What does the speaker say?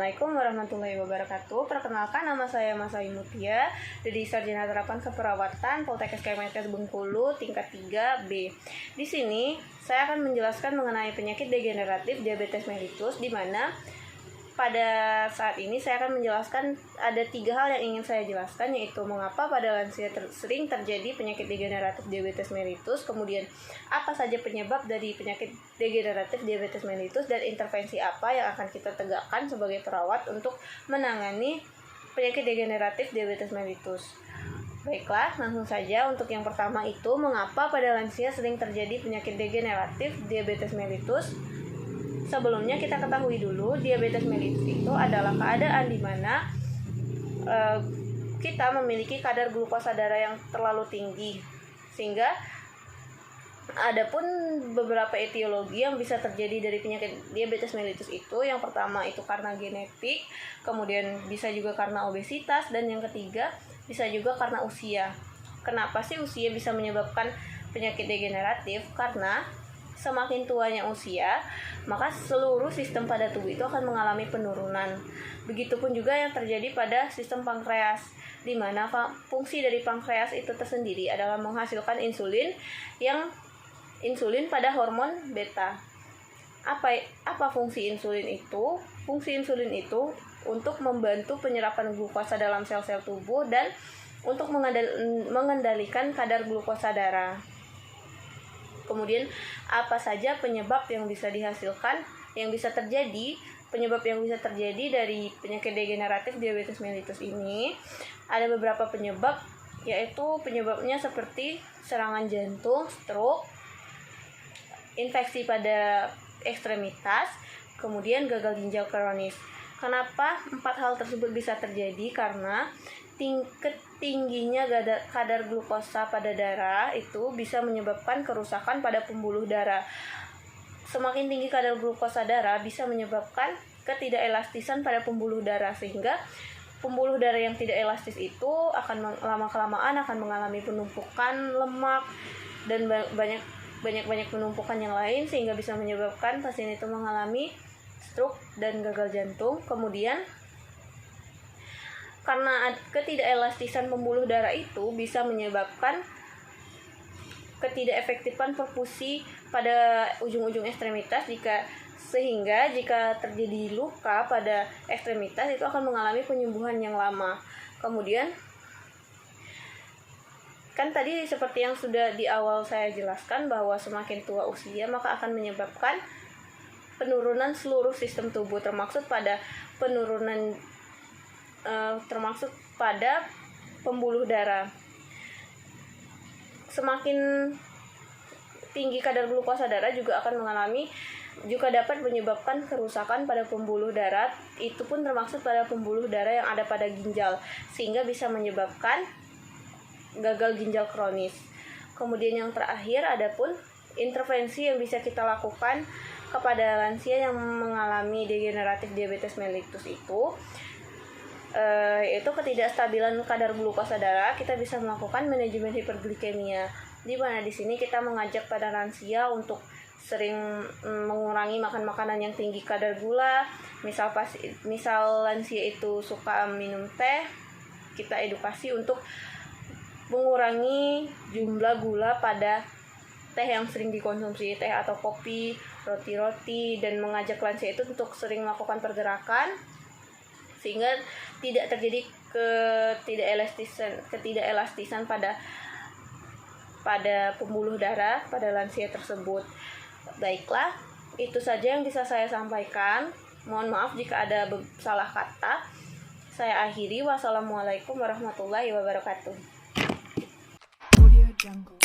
Assalamualaikum warahmatullahi wabarakatuh. Perkenalkan, nama saya Masai Mutia dari Sarjana Terapan Keperawatan Poltekkes Kemenkes Bengkulu tingkat 3B. Di sini saya akan menjelaskan mengenai penyakit degeneratif diabetes mellitus, di mana pada saat ini saya akan menjelaskan ada 3 hal yang ingin saya jelaskan, yaitu mengapa pada lansia sering terjadi penyakit degeneratif diabetes mellitus, kemudian apa saja penyebab dari penyakit degeneratif diabetes mellitus, dan intervensi apa yang akan kita tegakkan sebagai perawat untuk menangani penyakit degeneratif diabetes mellitus. Baiklah, langsung saja. Untuk yang pertama itu, mengapa pada lansia sering terjadi penyakit degeneratif diabetes mellitus. Sebelumnya kita ketahui dulu, diabetes mellitus itu adalah keadaan di mana kita memiliki kadar glukosa darah yang terlalu tinggi, sehingga ada pun beberapa etiologi yang bisa terjadi dari penyakit diabetes mellitus itu. Yang pertama itu karena genetik, kemudian bisa juga karena obesitas, dan yang ketiga bisa juga karena usia. Kenapa sih usia bisa menyebabkan penyakit degeneratif? Karena semakin tuanya usia, maka seluruh sistem pada tubuh itu akan mengalami penurunan. Begitupun juga yang terjadi pada sistem pankreas, di mana fungsi dari pankreas itu tersendiri adalah menghasilkan insulin pada hormon beta. Apa fungsi insulin itu? Fungsi insulin itu untuk membantu penyerapan glukosa dalam sel-sel tubuh dan untuk mengendalikan kadar glukosa darah. Kemudian apa saja penyebab yang bisa dihasilkan, penyebab yang bisa terjadi dari penyakit degeneratif diabetes mellitus ini? Ada beberapa penyebab, yaitu penyebabnya seperti serangan jantung, stroke, infeksi pada ekstremitas, kemudian gagal ginjal kronis. Kenapa 4 hal tersebut bisa terjadi? Karena tingginya kadar glukosa pada darah itu bisa menyebabkan kerusakan pada pembuluh darah. Semakin tinggi kadar glukosa darah bisa menyebabkan ketidakelastisan pada pembuluh darah, sehingga pembuluh darah yang tidak elastis itu akan lama-kelamaan akan mengalami penumpukan lemak dan banyak penumpukan yang lain, sehingga bisa menyebabkan pasien itu mengalami stroke dan gagal jantung. Kemudian karena ketidakelastisan pembuluh darah itu bisa menyebabkan ketidakefektifan perfusi pada ujung-ujung ekstremitas, sehingga jika terjadi luka pada ekstremitas itu akan mengalami penyembuhan yang lama. Kemudian kan tadi seperti yang sudah di awal saya jelaskan, bahwa semakin tua usia maka akan menyebabkan penurunan seluruh sistem tubuh, termasuk pada pembuluh darah. Semakin tinggi kadar glukosa darah juga dapat menyebabkan kerusakan pada pembuluh darah, itu pun termasuk pada pembuluh darah yang ada pada ginjal, sehingga bisa menyebabkan gagal ginjal kronis. Kemudian yang terakhir, ada pun intervensi yang bisa kita lakukan kepada lansia yang mengalami degeneratif diabetes mellitus itu, yaitu ketidakstabilan kadar glukosa darah. Kita bisa melakukan manajemen hiperglikemia, di mana di sini kita mengajak pada lansia untuk sering mengurangi makan makanan yang tinggi kadar gula. Misal lansia itu suka minum teh, kita edukasi untuk mengurangi jumlah gula pada teh yang sering dikonsumsi, teh atau kopi, roti-roti, dan mengajak lansia itu untuk sering melakukan pergerakan, sehingga tidak terjadi ketidakelastisan pada pembuluh darah pada lansia tersebut. Baiklah, itu saja yang bisa saya sampaikan. Mohon maaf jika ada salah kata. Saya akhiri. Wassalamualaikum warahmatullahi wabarakatuh. Audio Jungle.